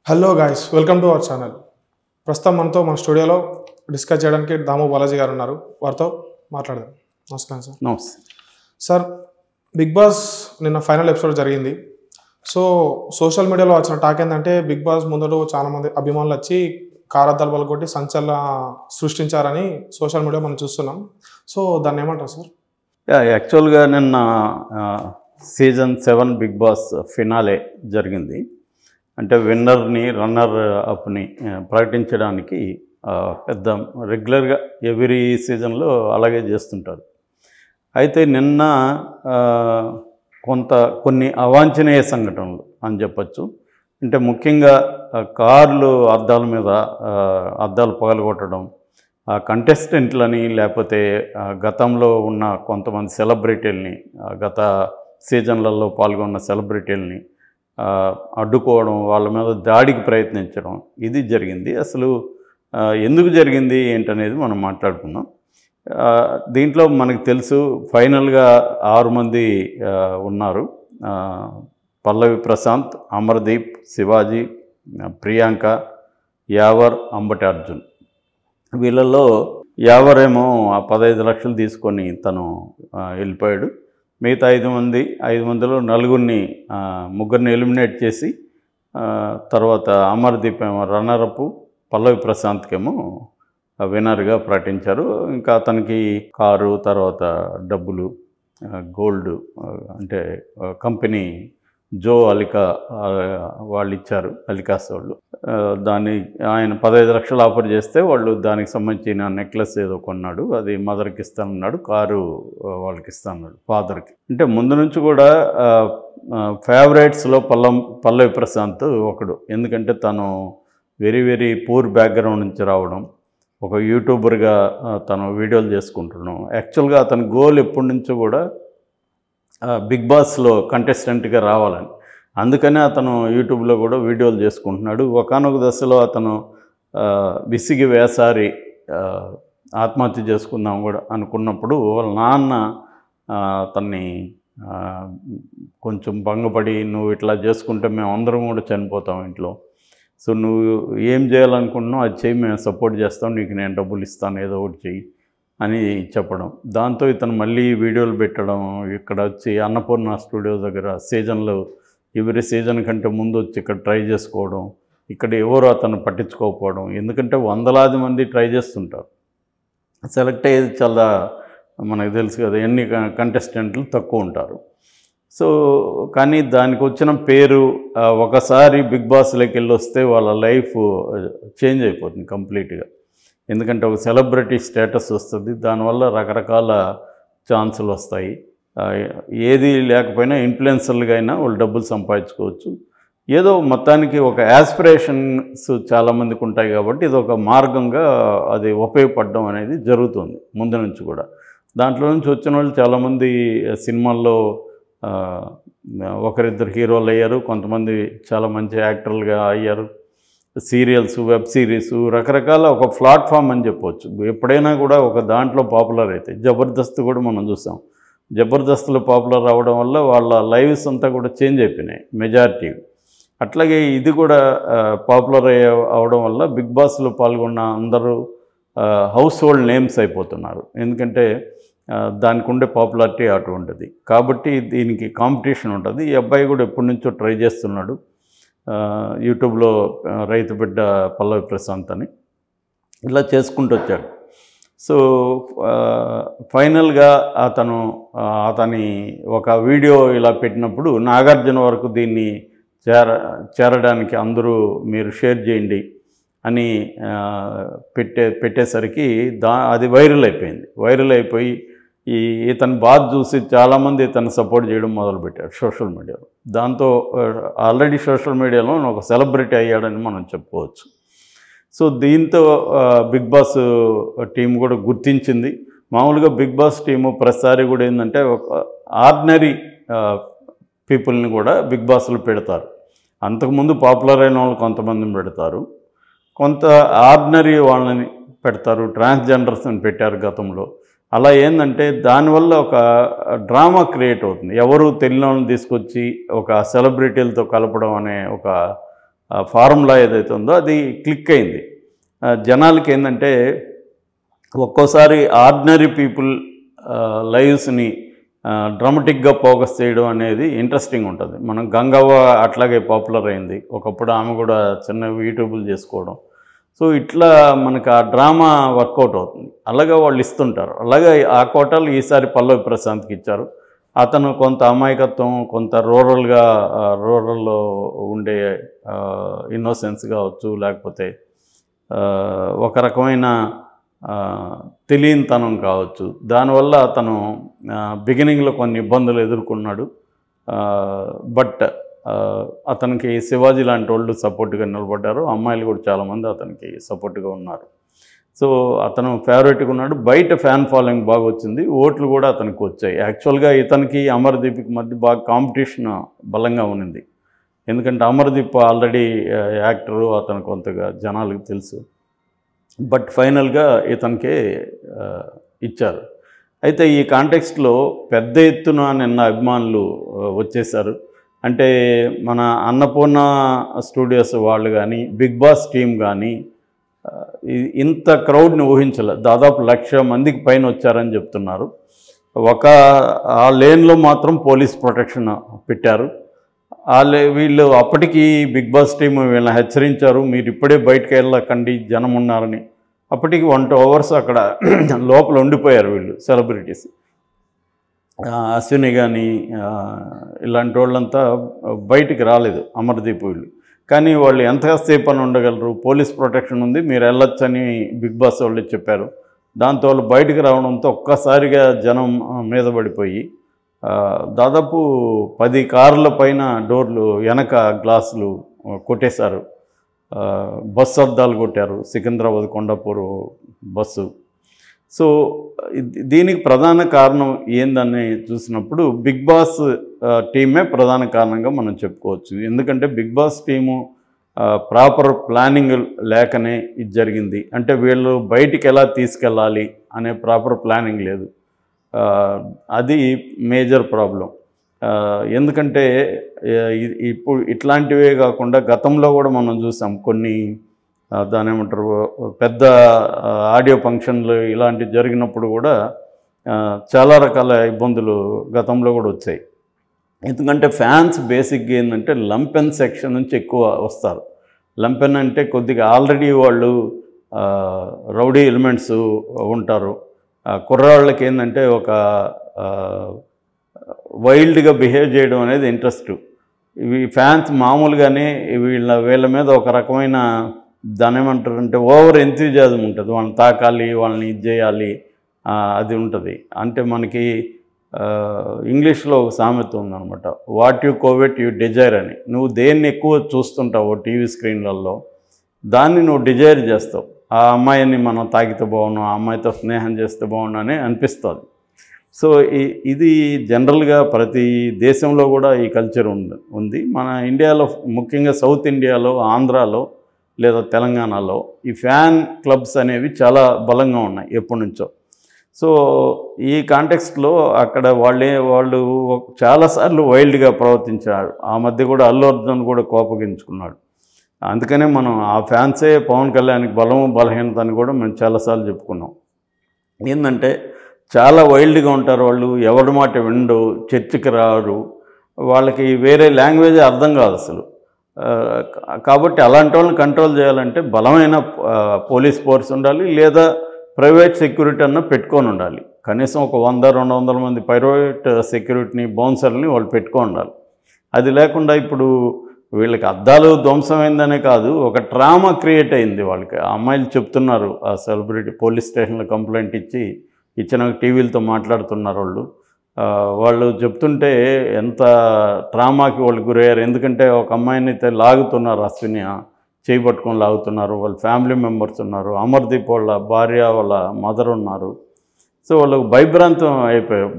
Hello guys, welcome to our channel. ప్రస్తుతం మనతో మన స్టూడియోలో డిస్కస్ చేయడానికి దాము బాలాజీ గారు ఉన్నారు. వారితో మాట్లాడదాం. నమస్కారం సార్. నమస్తే సార్, బిగ్ బాస్ నిన్న ఫైనల్ ఎపిసోడ్ జరిగింది. సో సోషల్ మీడియాలో వచ్చిన టాక్ ఏంటంటే బిగ్ బాస్ ముందడు చాలామంది అభిమానులు వచ్చి కారద్దాలు పలుకొట్టి సంచలన సృష్టించారని సోషల్ మీడియా మనం చూస్తున్నాం. సో దాన్ని ఏమంటారు సార్? యాక్చువల్గా నిన్న సీజన్ 7 బిగ్ బాస్ ఫినాలే జరిగింది. అంటే విన్నర్ని రన్నర్ అప్ని ప్రకటించడానికి పెద్ద రెగ్యులర్గా ఎవ్రీ సీజన్లో అలాగే చేస్తుంటారు. అయితే నిన్న కొన్ని అవాంఛనీయ సంఘటనలు అని చెప్పచ్చు. అంటే ముఖ్యంగా కార్లు అద్దాల మీద అద్దాలు పగలగొట్టడం, ఆ కంటెస్టెంట్లని లేకపోతే గతంలో ఉన్న కొంతమంది సెలబ్రిటీలని, గత సీజన్లలో పాల్గొన్న సెలబ్రిటీలని అడ్డుకోవడం, వాళ్ళ మీద దాడికి ప్రయత్నించడం, ఇది జరిగింది. అసలు ఎందుకు జరిగింది ఏంటనేది మనం మాట్లాడుకుందాం. దీంట్లో మనకు తెలుసు ఫైనల్గా 6 మంది ఉన్నారు. పల్లవి ప్రశాంత్, అమర్దీప్, శివాజీ, ప్రియాంక, యావర్, అంబటి అర్జున్. వీళ్ళల్లో యావర్ ఏమో 15 లక్షలు తీసుకొని తను వెళ్ళిపోయాడు. మిగతా 5 మందిలో ముగ్గురిని ఎలిమినేట్ చేసి తర్వాత అమర్దీప్ ఏమో రన్నరప్, పల్లవి ప్రశాంత్కేమో విన్నర్గా ప్రకటించారు. ఇంకా అతనికి కారు, తర్వాత డబ్బులు, గోల్డ్, అంటే కంపెనీ జో అలికా వాళ్ళు ఇచ్చారు, అలికాస్ వాళ్ళు. దాన్ని ఆయన 15 లక్షలు ఆఫర్ చేస్తే వాళ్ళు దానికి సంబంధించిన నెక్లెస్ ఏదో కొన్నాడు, అది మదర్కి ఇస్తానన్నాడు, కారు వాళ్ళకి ఇస్తానన్నాడు, ఫాదర్కి. అంటే ముందు నుంచి కూడా ఫేవరెట్స్లో పల్లవి ప్రశాంత్ ఒకడు. ఎందుకంటే తను వెరీ పూర్ బ్యాక్గ్రౌండ్ నుంచి రావడం, ఒక యూట్యూబర్గా తను వీడియోలు చేసుకుంటున్నాం. యాక్చువల్గా అతని గోల్ ఎప్పటి నుంచో కూడా బిగ్ బాస్లో కంటెస్టెంట్గా రావాలని. అందుకనే అతను యూట్యూబ్లో కూడా వీడియోలు చేసుకుంటున్నాడు. ఒకానొక దశలో అతను విసిగి వేసారి ఆత్మహత్య చేసుకుందాం కూడా అనుకున్నప్పుడు వాళ్ళ నాన్న అతన్ని కొంచెం భంగపడి, నువ్వు ఇట్లా చేసుకుంటే మేము అందరం కూడా చనిపోతాం ఇంట్లో, సో నువ్వు ఏం చేయాలనుకుంటున్నావు అది చెయ్యి, మేము సపోర్ట్ చేస్తాం, నీకు నేను డబ్బులు ఇస్తాను, ఏదో ఒకటి చెయ్యి అని చెప్పడం. దాంతో ఇతను మళ్ళీ వీడియోలు పెట్టడం, ఇక్కడ వచ్చి అన్నపూర్ణ స్టూడియో దగ్గర ఎవ్రీ సీజన్ కంటే ముందు వచ్చి ఇక్కడ ట్రై చేసుకోవడం, ఇక్కడ ఎవరు అతను పట్టించుకోకపోవడం. ఎందుకంటే వందలాది మంది ట్రై చేస్తుంటారు, సెలెక్ట్ అయ్యేది చాలా మనకు తెలుసు కదా, ఎన్ని కంటెస్టెంట్లు తక్కువ ఉంటారు. సో కానీ దానికి వచ్చిన పేరు ఒకసారి బిగ్ బాస్లోకి వెళ్ళి వస్తే వాళ్ళ లైఫ్ చేంజ్ అయిపోతుంది కంప్లీట్గా. ఎందుకంటే ఒక సెలబ్రిటీ స్టేటస్ వస్తుంది, దానివల్ల రకరకాల ఛాన్సులు వస్తాయి. ఏది లేకపోయినా ఇన్ఫ్లుయెన్సర్లుగా అయినా వాళ్ళు డబ్బులు సంపాదించుకోవచ్చు. ఏదో మొత్తానికి ఒక యాస్పిరేషన్స్ చాలామందికి ఉంటాయి కాబట్టి ఇది ఒక మార్గంగా అది ఉపయోగపడడం అనేది జరుగుతుంది ముందు నుంచి కూడా. దాంట్లో నుంచి వచ్చిన వాళ్ళు చాలామంది సినిమాల్లో ఒకరిద్దరు హీరోలు అయ్యారు, కొంతమంది చాలా మంచి యాక్టర్లుగా అయ్యారు, సీరియల్స్, వెబ్ సిరీస్, రకరకాల ఒక ప్లాట్ఫామ్ అని చెప్పవచ్చు. ఎప్పుడైనా కూడా ఒక దాంట్లో పాపులర్ అయితే, జబర్దస్త్ కూడా మనం చూసాం. జబర్దస్త్లో పాపులర్ అవ్వడం వల్ల వాళ్ళ లైవ్స్ అంతా కూడా చేంజ్ అయిపోయినాయి మెజారిటీ. అట్లాగే ఇది కూడా పాపులర్ అవడం వల్ల బిగ్ బాస్లో పాల్గొన్న అందరూ హౌస్ హోల్డ్ నేమ్స్ అయిపోతున్నారు. ఎందుకంటే దానికి ఉండే పాపులారిటీ అటువంటిది కాబట్టి దీనికి కాంపిటీషన్ ఉంటుంది. ఈ అబ్బాయి కూడా ఎప్పటి నుంచో ట్రై చేస్తున్నాడు, యూట్యూబ్లో రైతు బిడ్డ పల్లవి ప్రశాంత్ అని ఇలా చేసుకుంటూ వచ్చాడు. సో ఫైనల్గా అతని ఒక వీడియో ఇలా పెట్టినప్పుడు నాగార్జున వరకు దీన్ని చేరడానికి అందరూ మీరు షేర్ చేయండి అని పెట్టేసరికి అది వైరల్ అయిపోయింది. వైరల్ అయిపోయి ఇతని బాధ చూసి చాలామంది ఇతను సపోర్ట్ చేయడం మొదలుపెట్టారు సోషల్ మీడియాలో. దాంతో ఆల్రెడీ సోషల్ మీడియాలో ఒక సెలబ్రిటీ అయ్యాడని మనం చెప్పుకోవచ్చు. సో దీంతో బిగ్ బాస్ టీం కూడా గుర్తించింది. మామూలుగా బిగ్ బాస్ టీము ప్రతిసారి కూడా ఏంటంటే ఒక ఆర్డినరీ పీపుల్ని కూడా బిగ్ బాస్లో పెడతారు. అంతకుముందు పాపులర్ అయిన వాళ్ళు కొంతమందిని పెడతారు, కొంత ఆర్డినరీ వాళ్ళని పెడతారు, ట్రాన్స్జెండర్స్ని పెట్టారు గతంలో. అలా ఏంటంటే దానివల్ల ఒక డ్రామా క్రియేట్ అవుతుంది. ఎవరు తెలియని వాళ్ళని తీసుకొచ్చి ఒక సెలబ్రిటీలతో కలపడం అనే ఒక ఫార్ములా ఏదైతే ఉందో అది క్లిక్ అయింది. జనాలకి ఏంటంటే ఒక్కోసారి ఆర్డినరీ పీపుల్ లైవ్స్ని డ్రామాటిక్గా ఫోకస్ చేయడం అనేది ఇంట్రెస్టింగ్ ఉంటుంది. మనం గంగవ్వ అట్లాగే పాపులర్ అయింది, ఒకప్పుడు ఆమె కూడా చిన్న యూట్యూబ్లు చేసుకోవడం. సో ఇట్లా మనకు ఆ డ్రామా వర్కౌట్ అవుతుంది. అలాగే వాళ్ళు ఇస్తుంటారు. అలాగే ఆ కోటాలు ఈసారి పల్లవి ప్రశాంత్కి ఇచ్చారు. అతను కొంత అమాయకత్వం, కొంత రూరల్లో ఉండే ఇన్నోసెన్స్ కావచ్చు, లేకపోతే ఒక రకమైన తెలియనితనం కావచ్చు, దానివల్ల అతను బిగినింగ్లో కొన్ని ఇబ్బందులు ఎదుర్కొన్నాడు. బట్ అతనికి శివాజీ లాంటి వాళ్ళు సపోర్ట్గా నిలబడ్డారు. అమ్మాయిలు కూడా చాలామంది అతనికి సపోర్ట్గా ఉన్నారు. సో అతను ఫేవరెట్గా ఉన్నాడు. బయట ఫ్యాన్ ఫాలోయింగ్ బాగా వచ్చింది, ఓట్లు కూడా అతనికి వచ్చాయి. యాక్చువల్గా ఇతనికి అమర్దీప్కి మధ్య బాగా కాంపిటీషన్ బలంగా ఉన్నింది. ఎందుకంటే అమర్దీప్ ఆల్రెడీ యాక్టరు, అతను కొంతగా జనాలకు తెలుసు. బట్ ఫైనల్గా ఇతనికే ఇచ్చారు. అయితే ఈ కాంటెక్స్ట్లో పెద్ద ఎత్తున నిన్న అభిమానులు వచ్చేసారు. అంటే మన అన్నపూర్ణ స్టూడియోస్ వాళ్ళు కానీ, బిగ్ బాస్ టీం కానీ ఇంత క్రౌడ్ని ఊహించలే. దాదాపు 1,00,000 మందికి పైన వచ్చారని చెప్తున్నారు. ఆ లేన్లో మాత్రం పోలీస్ ప్రొటెక్షన్ పెట్టారు. వీళ్ళు అప్పటికి బిగ్ బాస్ టీం వీళ్ళని హెచ్చరించారు, మీరు ఇప్పుడే బయటకు వెళ్ళకండి జనం ఉన్నారని. అప్పటికి 1-2 hours అక్కడ లోపల ఉండిపోయారు వీళ్ళు సెలబ్రిటీస్. అశ్విని కానీ ఇలాంటి వాళ్ళంతా బయటికి రాలేదు, అమర్దీప్ వీళ్ళు. కానీ వాళ్ళు ఎంతసేపు అని ఉండగలరు, పోలీస్ ప్రొటెక్షన్ ఉంది, మీరు వెళ్ళొచ్చని బిగ్ బాస్ వాళ్ళు చెప్పారు. దాంతో వాళ్ళు బయటకు రావడంతో ఒక్కసారిగా జనం మీద పడిపోయి దాదాపు 10 కార్ల పైన డోర్లు వెనక గ్లాసులు కొట్టేశారు. బస్సు అద్దాలు కొట్టారు, సికింద్రాబాద్ కొండాపూర్ బస్సు. సో దీనికి ప్రధాన కారణం ఏందని చూసినప్పుడు బిగ్ బాస్ టీమే ప్రధాన కారణంగా మనం చెప్పుకోవచ్చు. ఎందుకంటే big boss team proper planning లేకనే ఇది జరిగింది. అంటే వీళ్ళు బయటికి ఎలా తీసుకెళ్ళాలి అనే ప్రాపర్ ప్లానింగ్ లేదు. అది మేజర్ ప్రాబ్లం. ఎందుకంటే ఇప్పుడు ఇట్లాంటివే కాకుండా గతంలో కూడా మనం చూసాం కొన్ని దాని ఏమంటారు పెద్ద ఆడియో ఫంక్షన్లు ఇలాంటివి జరిగినప్పుడు కూడా చాలా రకాల ఇబ్బందులు గతంలో కూడా వచ్చాయి. ఎందుకంటే ఫ్యాన్స్ బేసిక్గా ఏంటంటే లంపెన్ సెక్షన్ నుంచి ఎక్కువ వస్తారు. లంపెన్ అంటే కొద్దిగా ఆల్రెడీ వాళ్ళు రౌడీ ఎలిమెంట్స్ ఉంటారు. కుర్రాళ్ళకి ఏంటంటే ఒక వైల్డ్గా బిహేవ్ చేయడం అనేది ఇంట్రెస్ట్. ఇవి ఫ్యాన్స్ మామూలుగానే వీళ్ళ మీద ఒక రకమైన దాని ఏమంటారంటే ఓవర్ ఎంతూజియాజం ఉంటుంది. వాళ్ళని తాకాలి, వాళ్ళని ఇది చేయాలి, అది ఉంటుంది. అంటే మనకి ఇంగ్లీష్లో ఒక సామెత ఉందన్నమాట, వాట్ యు కోవెట్ యు డిజైర్ అని. నువ్వు దేన్ని ఎక్కువ చూస్తుంటావు టీవీ స్క్రీన్లలో, దాన్ని నువ్వు డిజైర్ చేస్తావు. ఆ అమ్మాయిని మనం తాకితే బాగున్నాం, ఆ అమ్మాయితో స్నేహం చేస్తే బాగున్నా అని అనిపిస్తుంది. సో ఇది జనరల్గా ప్రతి దేశంలో కూడా ఈ కల్చర్ ఉంది. మన ఇండియాలో ముఖ్యంగా సౌత్ ఇండియాలో, ఆంధ్రాలో లేదా తెలంగాణలో ఈ ఫ్యాన్ క్లబ్స్ అనేవి చాలా బలంగా ఉన్నాయి ఎప్పటి నుంచో. సో ఈ కాంటెక్స్ట్లో అక్కడ వాళ్ళు చాలాసార్లు వైల్డ్గా ప్రవర్తించారు. ఆ మధ్య కూడా అల్లు అర్జున్ కూడా కోపగించుకున్నాడు. అందుకనే మనం ఆ ఫ్యాన్సే పవన్ కళ్యాణ్కి బలహీనత అని కూడా మేము చాలాసార్లు చెప్పుకున్నాం. ఏంటంటే చాలా వైల్డ్గా ఉంటారు వాళ్ళు, ఎవరి మాట వినరు, చర్చకి రారు, వాళ్ళకి వేరే లాంగ్వేజ్ అర్థం కాదు అసలు. కాబట్టి అలాంటి వాళ్ళని కంట్రోల్ చేయాలంటే బలమైన పోలీస్ ఫోర్స్ ఉండాలి, లేదా ప్రైవేట్ సెక్యూరిటీ అన్న పెట్టుకొని ఉండాలి. కనీసం ఒక 100-200 మంది ప్రైవేట్ సెక్యూరిటీని, బౌన్సర్ని వాళ్ళు పెట్టుకొని ఉండాలి. అది లేకుండా ఇప్పుడు వీళ్ళకి అద్దాలు ధ్వంసమైందనే కాదు, ఒక ట్రామా క్రియేట్ అయింది వాళ్ళకి. ఆ అమ్మాయిలు చెప్తున్నారు, ఆ సెలబ్రిటీ పోలీస్ స్టేషన్లో కంప్లైంట్ ఇచ్చిన టీవీలతో మాట్లాడుతున్నారు వాళ్ళు చెప్తుంటే ఎంత ట్రామాకి వాళ్ళు గురయ్యారు. ఎందుకంటే ఒక అమ్మాయిని అయితే లాగుతున్నారు, అశ్విని చేయబట్టుకొని లాగుతున్నారు, వాళ్ళ ఫ్యామిలీ మెంబర్స్ ఉన్నారు, అమర్దీప్ వాళ్ళ భార్య వాళ్ళ మదర్ ఉన్నారు. సో వాళ్ళకు భయభ్రాంతం అయిపోయారు.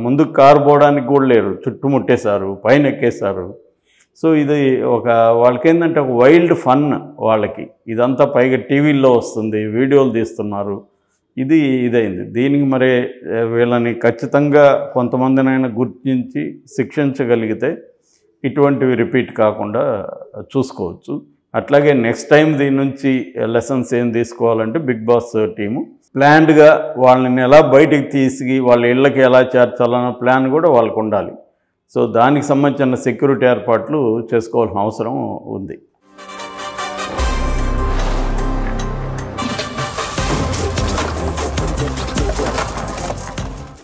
ముందుకు కారు పోవడానికి కూడా లేరు, చుట్టుముట్టేశారు, పైన ఎక్కేశారు. సో ఇది వాళ్ళకేంటంటే ఒక వైల్డ్ ఫన్ వాళ్ళకి. ఇదంతా పైగా టీవీల్లో వస్తుంది, వీడియోలు తీస్తున్నారు. ఇదైంది. దీనికి మరి వీళ్ళని ఖచ్చితంగా కొంతమందినైనా గుర్తించి శిక్షించగలిగితే ఇటువంటివి రిపీట్ కాకుండా చూసుకోవచ్చు. అట్లాగే నెక్స్ట్ టైం దీని నుంచి లెసన్స్ ఏం తీసుకోవాలంటే బిగ్ బాస్ టీము ప్లాన్డ్గా వాళ్ళని ఎలా బయటికి తీసుకు వాళ్ళ ఇళ్ళకి ఎలా చేర్చాలన్న ప్లాన్ కూడా వాళ్ళకు ఉండాలి. సో దానికి సంబంధించిన సెక్యూరిటీ ఏర్పాట్లు చేసుకోవాల్సిన అవసరం ఉంది.